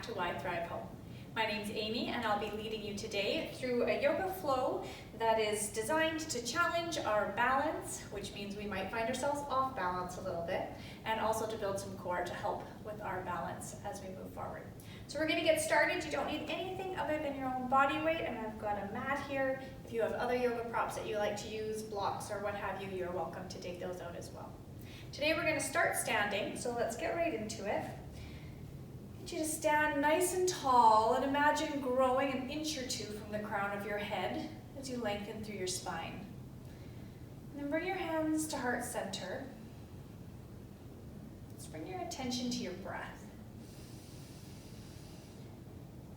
to YThrive Home. My name's Amy and I'll be leading you today through a yoga flow that is designed to challenge our balance, which means we might find ourselves off balance a little bit, and also to build some core to help with our balance as we move forward. So we're going to get started. You don't need anything other than your own body weight, and I've got a mat here. If you have other yoga props that you like to use, blocks or what have you, you're welcome to take those out as well. Today we're going to start standing, so let's get right into it. I want you to stand nice and tall and imagine growing an inch or two from the crown of your head as you lengthen through your spine. And then bring your hands to heart center. Let's bring your attention to your breath.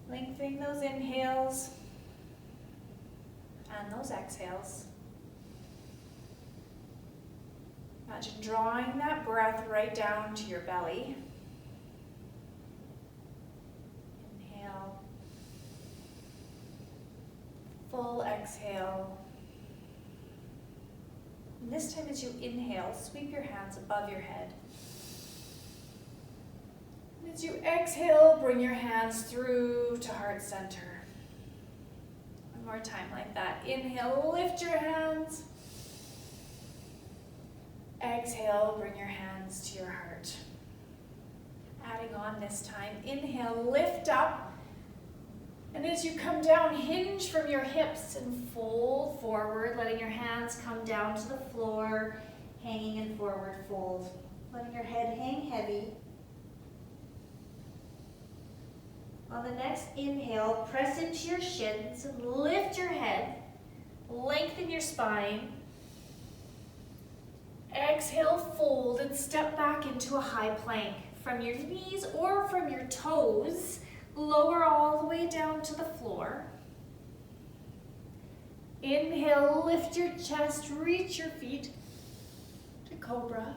Lengthening those inhales and those exhales. Imagine drawing that breath right down to your belly. Inhale. Full exhale. And this time as you inhale, sweep your hands above your head. And as you exhale, bring your hands through to heart center. One more time like that. Inhale, lift your hands. Exhale, bring your hands to your heart. Adding on this time, inhale, lift up. And as you come down, hinge from your hips and fold forward, letting your hands come down to the floor, hanging in forward fold. Letting your head hang heavy. On the next inhale, press into your shins and lift your head. Lengthen your spine. Exhale, fold and step back into a high plank. From your knees or from your toes, lower all the way down to the floor. Inhale, lift your chest, reach your feet to cobra.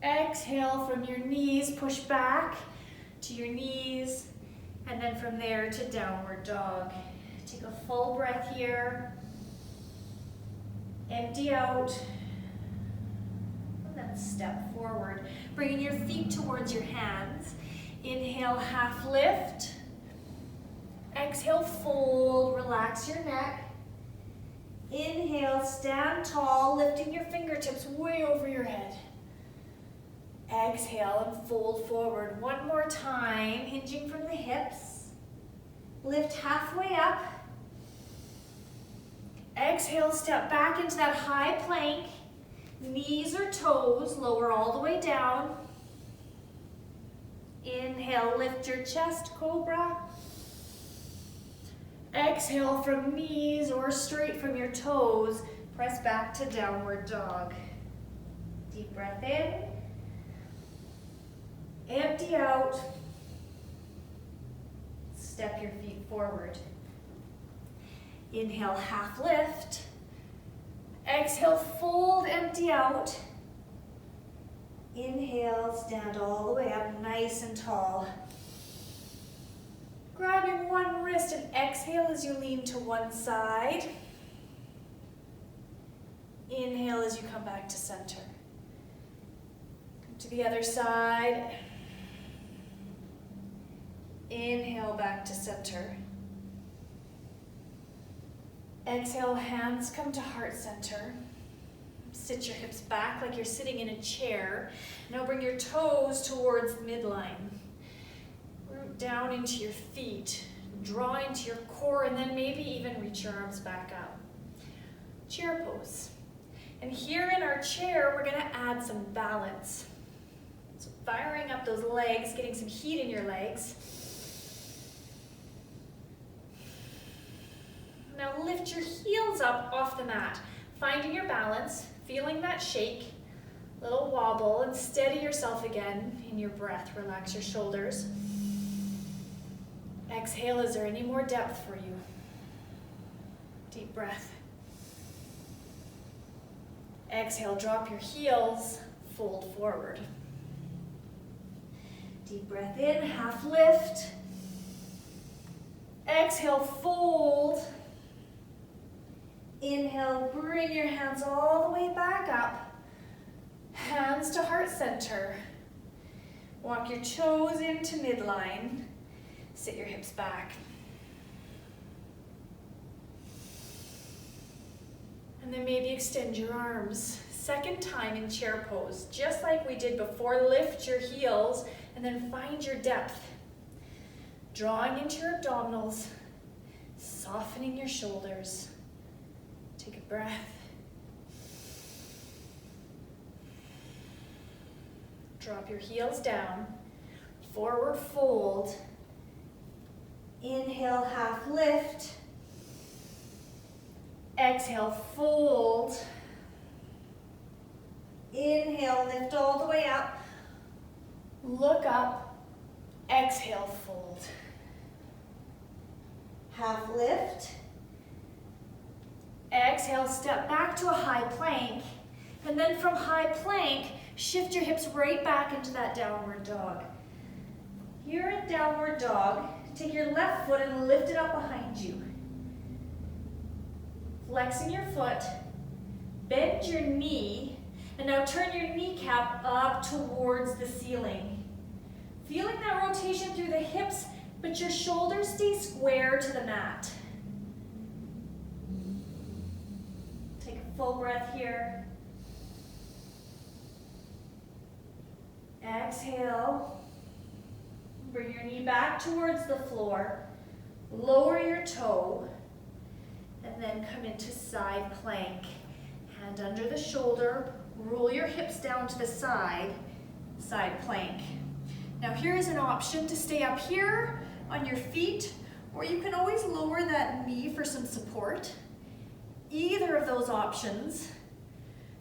Exhale, from your knees, push back to your knees, and then from there to downward dog. Take a full breath here. Empty out. Then step forward, bringing your feet towards your hands. Inhale, half lift. Exhale, fold, relax your neck. Inhale, stand tall, lifting your fingertips way over your head. Exhale and fold forward. One more time, hinging from the hips. Lift halfway up. Exhale, step back into that high plank. Knees or toes, lower all the way down. Inhale, lift your chest, cobra. Exhale from knees or straight from your toes, press back to downward dog. Deep breath in. Empty out. Step your feet forward. Inhale, half lift. Exhale, fold, empty out. Inhale, stand all the way up, nice and tall. Grabbing one wrist and exhale as you lean to one side. Inhale as you come back to center. Come to the other side. Inhale, back to center. Exhale, hands come to heart center. Sit your hips back like you're sitting in a chair. Now bring your toes towards midline. Root down into your feet. Draw into your core and then maybe even reach your arms back up. Chair pose. And here in our chair, we're gonna add some balance. So firing up those legs, getting some heat in your legs. Now lift your heels up off the mat, finding your balance, feeling that shake, little wobble, and steady yourself again in your breath. Relax your shoulders. Exhale, is there any more depth for you? Deep breath. Exhale, drop your heels, fold forward. Deep breath in, half lift. Exhale, fold. Inhale, bring your hands all the way back up. Hands to heart center. Walk your toes into midline. Sit your hips back. And then maybe extend your arms. Second time in chair pose, just like we did before. Lift your heels and then find your depth. Drawing into your abdominals, softening your shoulders. Take a breath. Drop your heels down. Forward fold. Inhale, half lift. Exhale, fold. Inhale, lift all the way up. Look up. Exhale, fold. Half lift. Exhale, step back to a high plank. And then from high plank, shift your hips right back into that downward dog. Here in downward dog, take your left foot and lift it up behind you. Flexing your foot, bend your knee, and now turn your kneecap up towards the ceiling. Feeling that rotation through the hips, but your shoulders stay square to the mat. Take a full breath here. Exhale. Bring your knee back towards the floor. Lower your toe. And then come into side plank. Hand under the shoulder. Roll your hips down to the side. Side plank. Now here is an option to stay up here on your feet, or you can always lower that knee for some support. Either of those options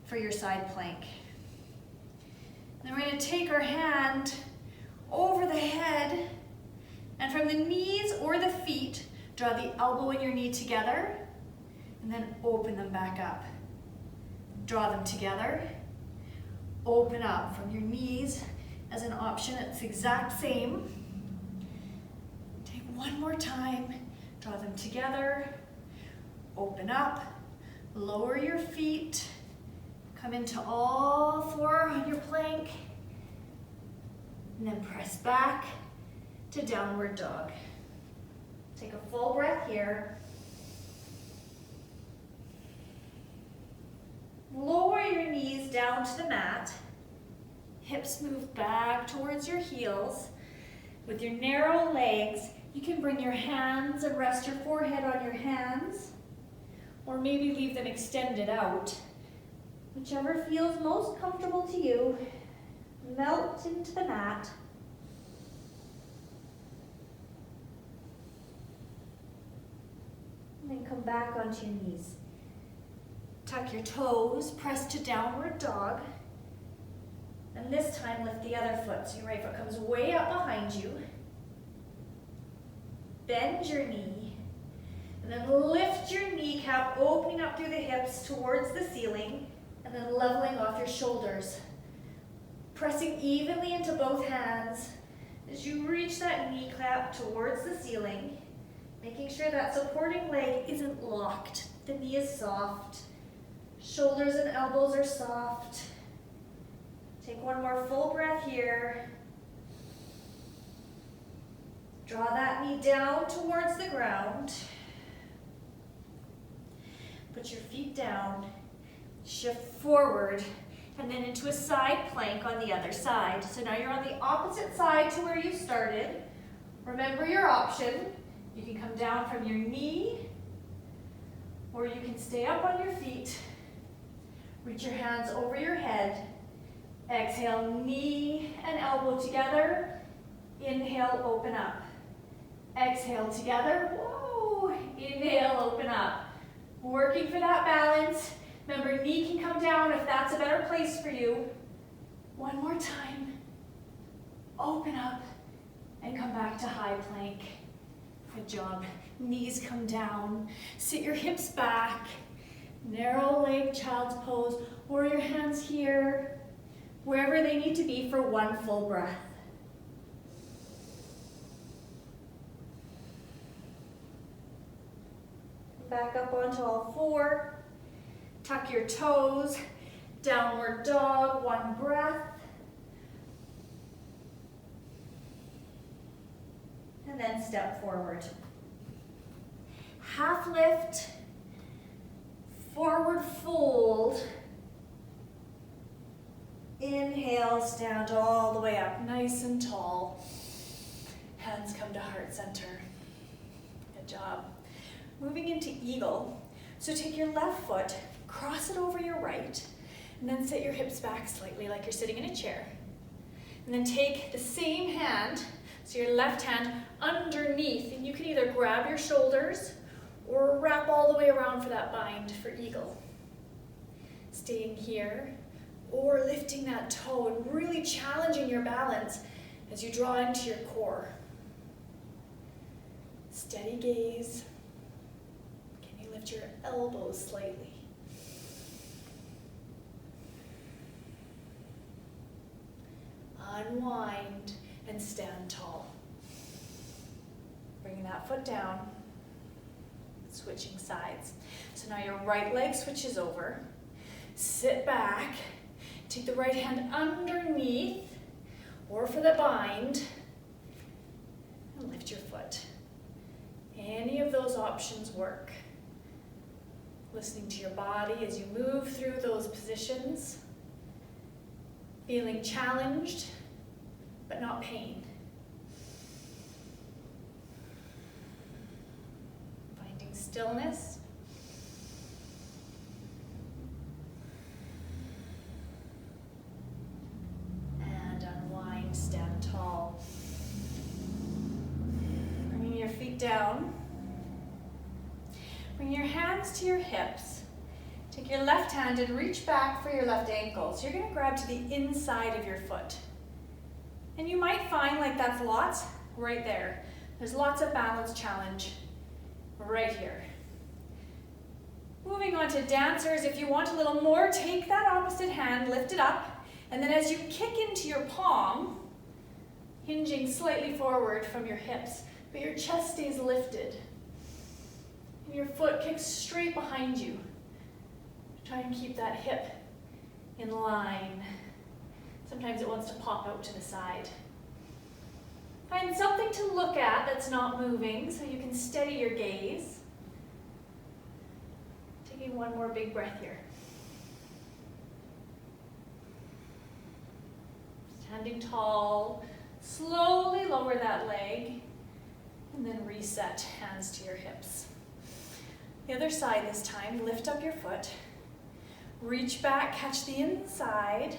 for your side plank. Then we're going to take our hand over the head, and from the knees or the feet, draw the elbow and your knee together, and then open them back up. Draw them together, open up from your knees as an option. It's the exact same. Take one more time, draw them together, open up, lower your feet, come into all four on your plank, and then press back to downward dog. Take a full breath here. Lower your knees down to the mat. Hips move back towards your heels. With your narrow legs, you can bring your hands and rest your forehead on your hands, or maybe leave them extended out. Whichever feels most comfortable to you. Melt into the mat. And then come back onto your knees. Tuck your toes, press to downward dog. And this time lift the other foot. So your right foot comes way up behind you. Bend your knee. And then lift your kneecap, opening up through the hips towards the ceiling. And then leveling off your shoulders. Pressing evenly into both hands as you reach that kneecap towards the ceiling. Making sure that supporting leg isn't locked. The knee is soft. Shoulders and elbows are soft. Take one more full breath here. Draw that knee down towards the ground. Put your feet down. Shift forward and then into a side plank on the other side. So now you're on the opposite side to where you started. Remember your option. You can come down from your knee, or you can stay up on your feet. Reach your hands over your head. Exhale, knee and elbow together. Inhale, open up. Exhale together. Whoa! Inhale, open up. Working for that balance. Remember, knee can come down if that's a better place for you. One more time. Open up and come back to high plank. Good job. Knees come down. Sit your hips back. Narrow leg child's pose, or your hands here, wherever they need to be for one full breath. Back up onto all four. Tuck your toes. Downward dog, one breath. And then step forward. Half lift, forward fold. Inhale, stand all the way up, nice and tall. Hands come to heart center. Good job. Moving into eagle. So take your left foot, cross it over your right, and then set your hips back slightly like you're sitting in a chair. And then take the same hand, so your left hand underneath, and you can either grab your shoulders or wrap all the way around for that bind for eagle. Staying here, or lifting that toe and really challenging your balance as you draw into your core. Steady gaze. Can you lift your elbows slightly? Unwind and stand tall. Bring that foot down. Switching sides. So now your right leg switches over. Sit back. Take the right hand underneath, or for the bind, and lift your foot. Any of those options work. Listening to your body as you move through those positions. Feeling challenged, but not pain. Finding stillness. Stand tall. Bringing your feet down. Bring your hands to your hips. Take your left hand and reach back for your left ankle. So you're going to grab to the inside of your foot. And you might find like that's lots right there. There's lots of balance challenge right here. Moving on to dancers, if you want a little more, take that opposite hand, lift it up, and then as you kick into your palm, hinging slightly forward from your hips, but your chest stays lifted. And your foot kicks straight behind you. Try and keep that hip in line. Sometimes it wants to pop out to the side. Find something to look at that's not moving so you can steady your gaze. Taking one more big breath here. Standing tall. Slowly lower that leg, and then reset, hands to your hips. The other side this time, lift up your foot, reach back, catch the inside,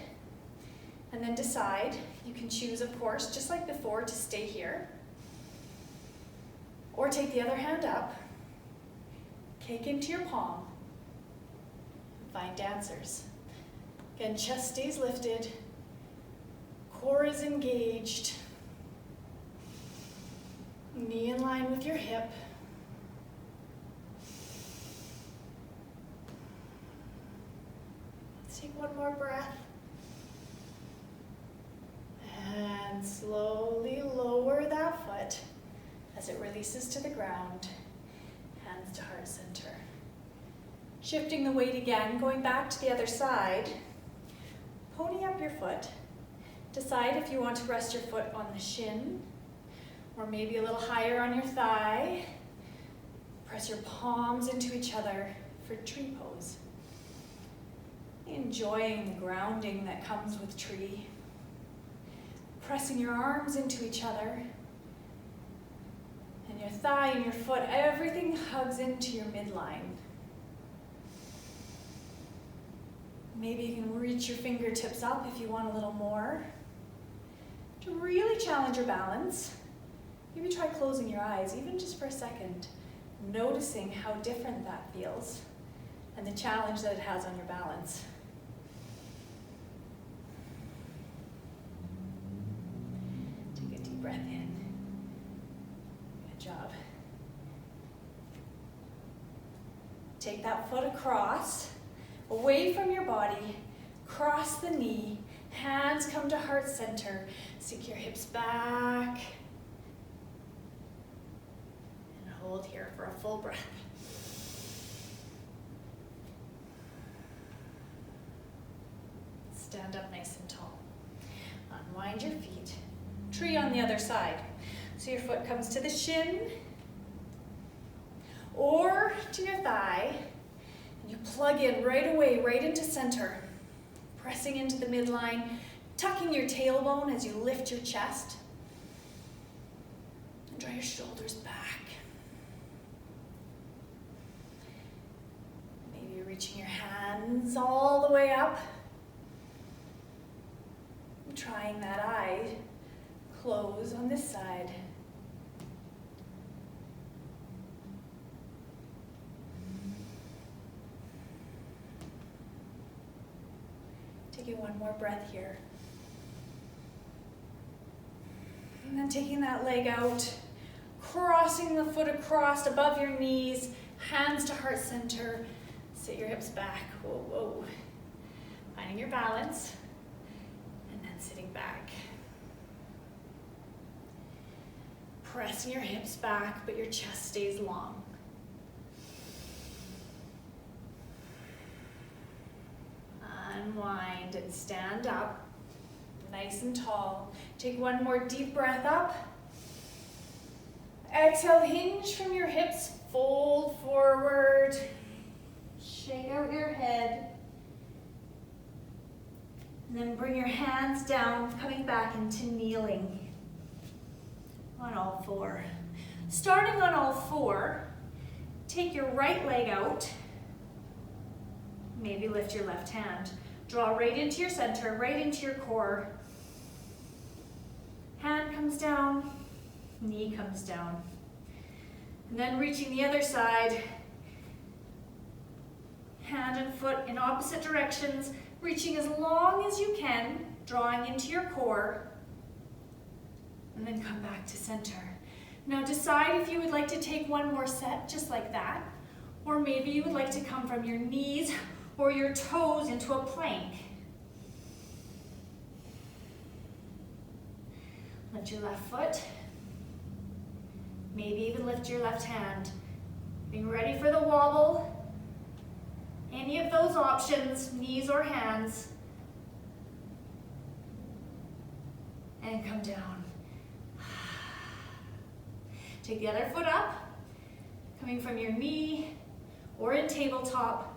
and then decide. You can choose, of course, just like before, to stay here, or take the other hand up, kick into your palm, and find dancers. Again, chest stays lifted, core is engaged. Knee in line with your hip. Let's take one more breath. And slowly lower that foot as it releases to the ground. Hands to heart center. Shifting the weight again, going back to the other side. Pony up your foot. Decide if you want to rest your foot on the shin or maybe a little higher on your thigh. Press your palms into each other for tree pose. Enjoying the grounding that comes with tree. Pressing your arms into each other. And your thigh and your foot, everything hugs into your midline. Maybe you can reach your fingertips up if you want a little more. To really challenge your balance, maybe try closing your eyes, even just for a second, noticing how different that feels and the challenge that it has on your balance. Take a deep breath in. Good job. Take that foot across, away from your body, cross the knee, hands come to heart center, sink your hips back, and hold here for a full breath. Stand up nice and tall. Unwind your feet. Tree on the other side. So your foot comes to the shin or to your thigh, and you plug in right away, right into center, pressing into the midline, tucking your tailbone as you lift your chest, and draw your shoulders back. Maybe you're reaching your hands all the way up, and trying that eye close on this side. Taking one more breath here. And then taking that leg out, crossing the foot across above your knees, hands to heart center, sit your hips back, whoa, whoa. Finding your balance, and then sitting back. Pressing your hips back, but your chest stays long. Unwind and stand up, nice and tall. Take one more deep breath up. Exhale, hinge from your hips, fold forward. Shake out your head. And then bring your hands down, coming back into kneeling on all four. Starting on all four, take your right leg out. Maybe lift your left hand. Draw right into your center, right into your core. Hand comes down, knee comes down. And then reaching the other side, hand and foot in opposite directions, reaching as long as you can, drawing into your core, and then come back to center. Now decide if you would like to take one more set just like that, or maybe you would like to come from your knees or your toes into a plank. Lift your left foot. Maybe even lift your left hand. Being ready for the wobble. Any of those options, knees or hands. And come down. Take the other foot up, coming from your knee or in tabletop,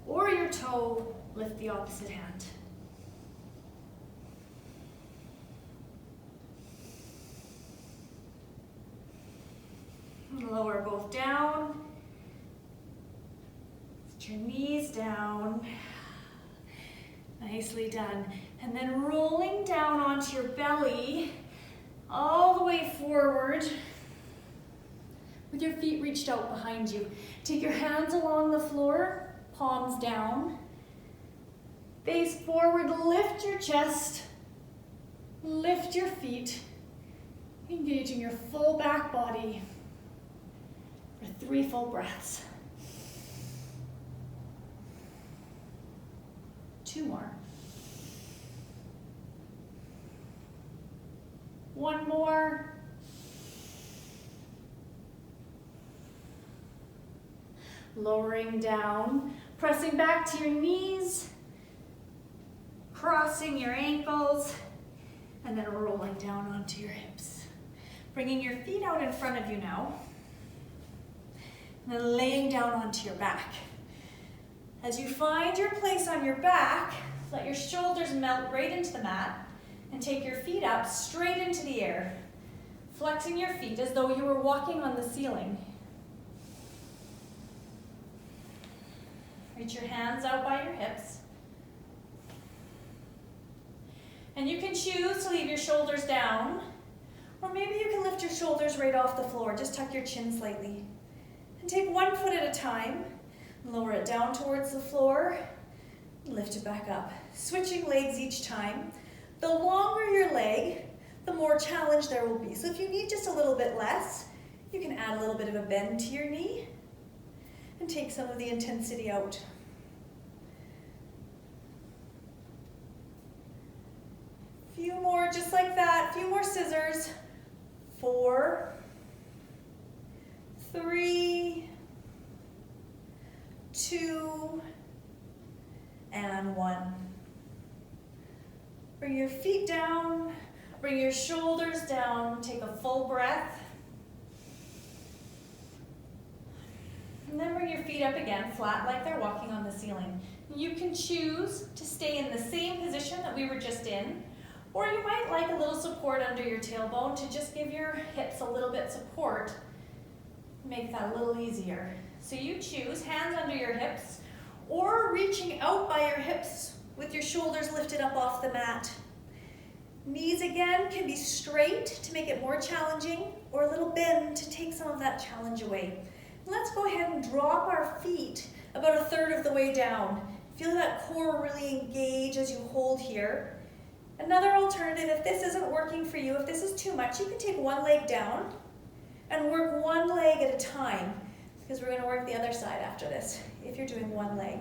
or your toe, lift the opposite hand. Lower both down. Lift your knees down. Nicely done. And then rolling down onto your belly, all the way forward, with your feet reached out behind you. Take your hands along the floor, palms down. Face forward, lift your chest, lift your feet, engaging your full back body for 3 full breaths. 2 more. 1 more. Lowering down, pressing back to your knees, crossing your ankles, and then rolling down onto your hips. Bringing your feet out in front of you now, and then laying down onto your back. As you find your place on your back, let your shoulders melt right into the mat, and take your feet up straight into the air, flexing your feet as though you were walking on the ceiling. Reach your hands out by your hips. And you can choose to leave your shoulders down, or maybe you can lift your shoulders right off the floor. Just tuck your chin slightly. And take 1 foot at a time. Lower it down towards the floor. Lift it back up. Switching legs each time. The longer your leg, the more challenge there will be. So if you need just a little bit less, you can add a little bit of a bend to your knee and take some of the intensity out. Few more just like that, few more scissors. 4, 3, 2, and 1. Bring your feet down, Bring your shoulders down, take a full breath. And then bring your feet up again, flat like they're walking on the ceiling. You can choose to stay in the same position that we were just in, or you might like a little support under your tailbone to just give your hips a little bit support, make that a little easier. So you choose, hands under your hips, or reaching out by your hips with your shoulders lifted up off the mat. Knees again can be straight to make it more challenging, or a little bend to take some of that challenge away. Let's go ahead and drop our feet about a third of the way down. Feel that core really engage as you hold here. Another alternative, if this isn't working for you, if this is too much, you can take one leg down and work one leg at a time, because we're going to work the other side after this, if you're doing one leg.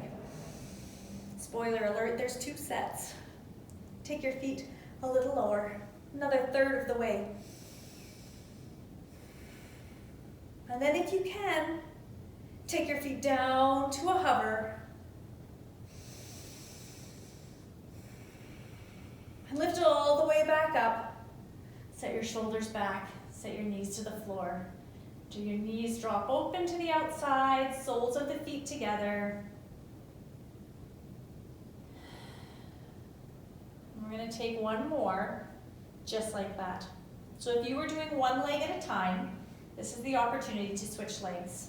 Spoiler alert, there's 2 sets. Take your feet a little lower, another third of the way. And then if you can, take your feet down to a hover. And lift it all the way back up. Set your shoulders back, set your knees to the floor. Do your knees drop open to the outside, soles of the feet together. We're going to take one more, just like that. So if you were doing one leg at a time, this is the opportunity to switch legs.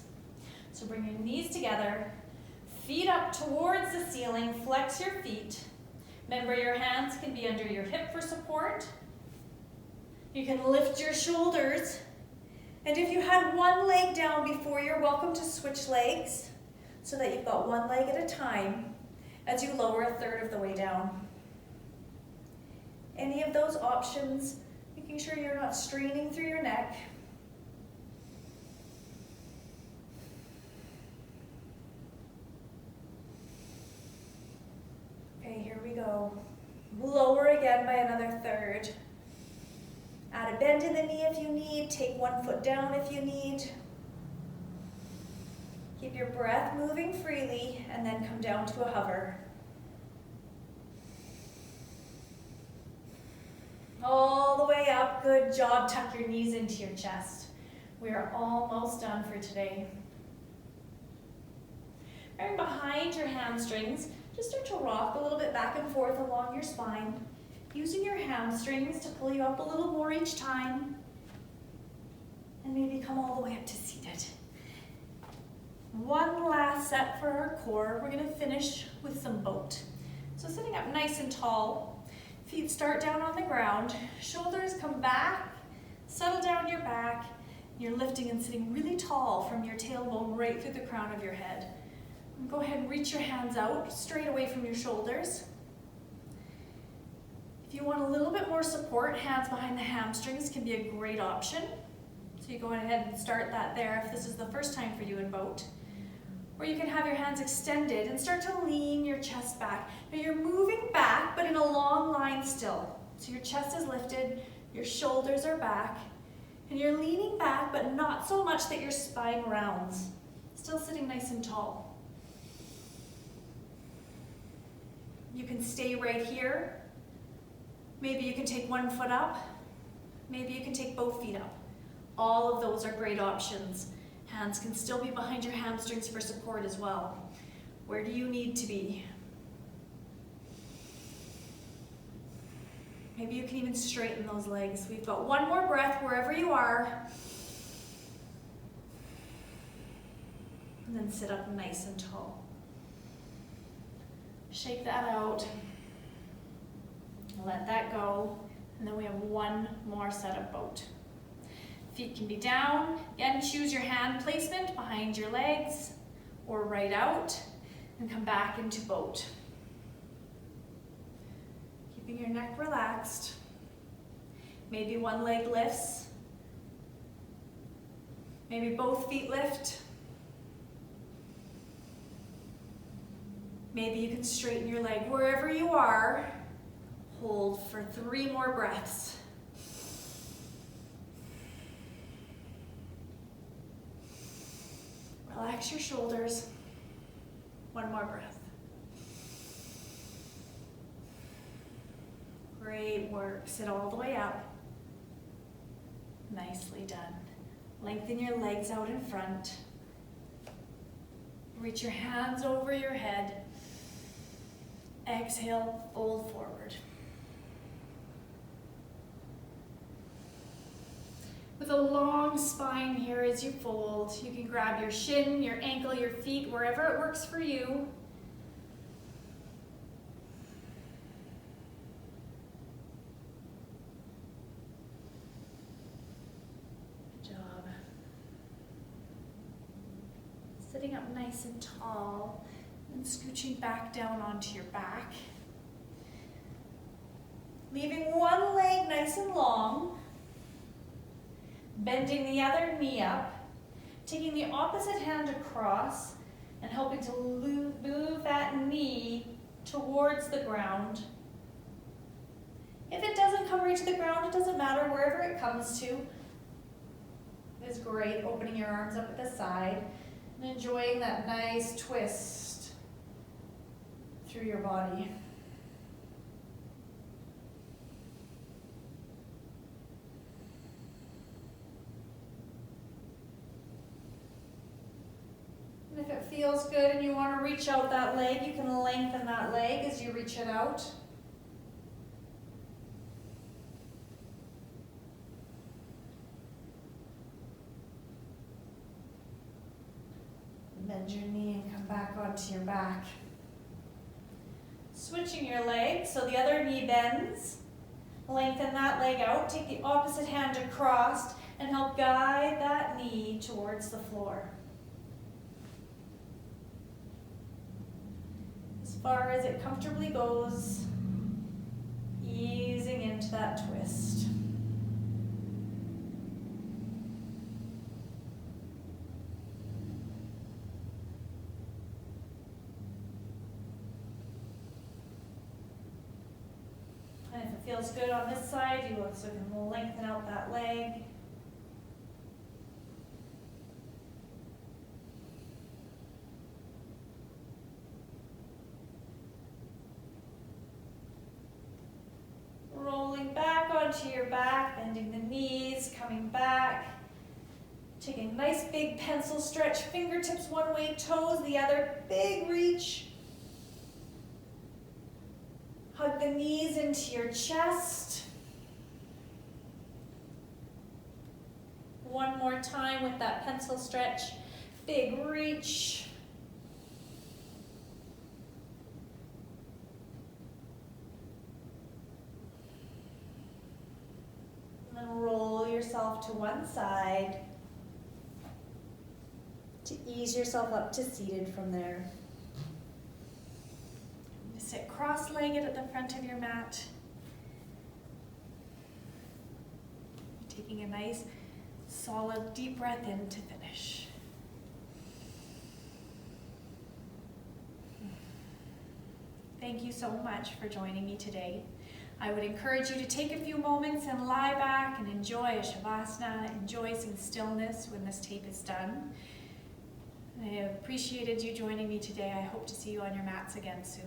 So bring your knees together, feet up towards the ceiling, flex your feet. Remember, your hands can be under your hip for support. You can lift your shoulders. And if you had one leg down before, you're welcome to switch legs so that you've got one leg at a time as you lower a third of the way down. Any of those options, making sure you're not straining through your neck. Okay, here we go. Lower again by another third. Add a bend in the knee if you need. Take one foot down if you need. Keep your breath moving freely and then come down to a hover. All the way up, good job. Tuck your knees into your chest. We are almost done for today. Right behind your hamstrings, just start to rock a little bit back and forth along your spine, using your hamstrings to pull you up a little more each time, and maybe come all the way up to seated. One last set for our core. We're going to finish with some boat. So sitting up nice and tall, feet start down on the ground, shoulders come back, settle down your back. You're lifting and sitting really tall from your tailbone right through the crown of your head. And go ahead and reach your hands out straight away from your shoulders. If you want a little bit more support, hands behind the hamstrings can be a great option. So you go ahead and start that there if this is the first time for you in boat. Or you can have your hands extended and start to lean your chest back. Now you're moving back, but in a long line still. So your chest is lifted, your shoulders are back, and you're leaning back, but not so much that your spine rounds. Still sitting nice and tall. You can stay right here. Maybe you can take one foot up. Maybe you can take both feet up. All of those are great options. Hands can still be behind your hamstrings for support as well. Where do you need to be? Maybe you can even straighten those legs. We've got one more breath wherever you are. And then sit up nice and tall. Shake that out. Let that go. And then we have one more set of boat. Feet can be down. Again, choose your hand placement behind your legs or right out and come back into boat. Keeping your neck relaxed. Maybe one leg lifts. Maybe both feet lift. Maybe you can straighten your leg wherever you are. Hold for 3 more breaths. Relax your shoulders. One more breath. Great work. Sit all the way up. Nicely done. Lengthen your legs out in front. Reach your hands over your head. Exhale, fold forward. With a long spine here as you fold, you can grab your shin, your ankle, your feet, wherever it works for you. Good job. Sitting up nice and tall and scooching back down onto your back. Leaving one leg nice and long. Bending the other knee up, taking the opposite hand across and helping to move that knee towards the ground. If it doesn't come right to the ground, it doesn't matter, wherever it comes to is great. Opening your arms up at the side and enjoying that nice twist through your body. If it feels good and you want to reach out that leg, you can lengthen that leg as you reach it out. Bend your knee and come back onto your back. Switching your leg so the other knee bends. Lengthen that leg out, take the opposite hand across and help guide that knee towards the floor. As far as it comfortably goes, easing into that twist. And if it feels good on this side, you also can lengthen out that leg. Rolling back onto your back, bending the knees, coming back. Taking a nice big pencil stretch, fingertips one way, toes the other, big reach. Hug the knees into your chest. One more time with that pencil stretch, big reach. And then roll yourself to one side to ease yourself up to seated from there. Sit cross-legged at the front of your mat. Taking a nice, solid, deep breath in to finish. Thank you so much for joining me today. I would encourage you to take a few moments and lie back and enjoy a Shavasana, enjoy some stillness when this tape is done. I have appreciated you joining me today. I hope to see you on your mats again soon.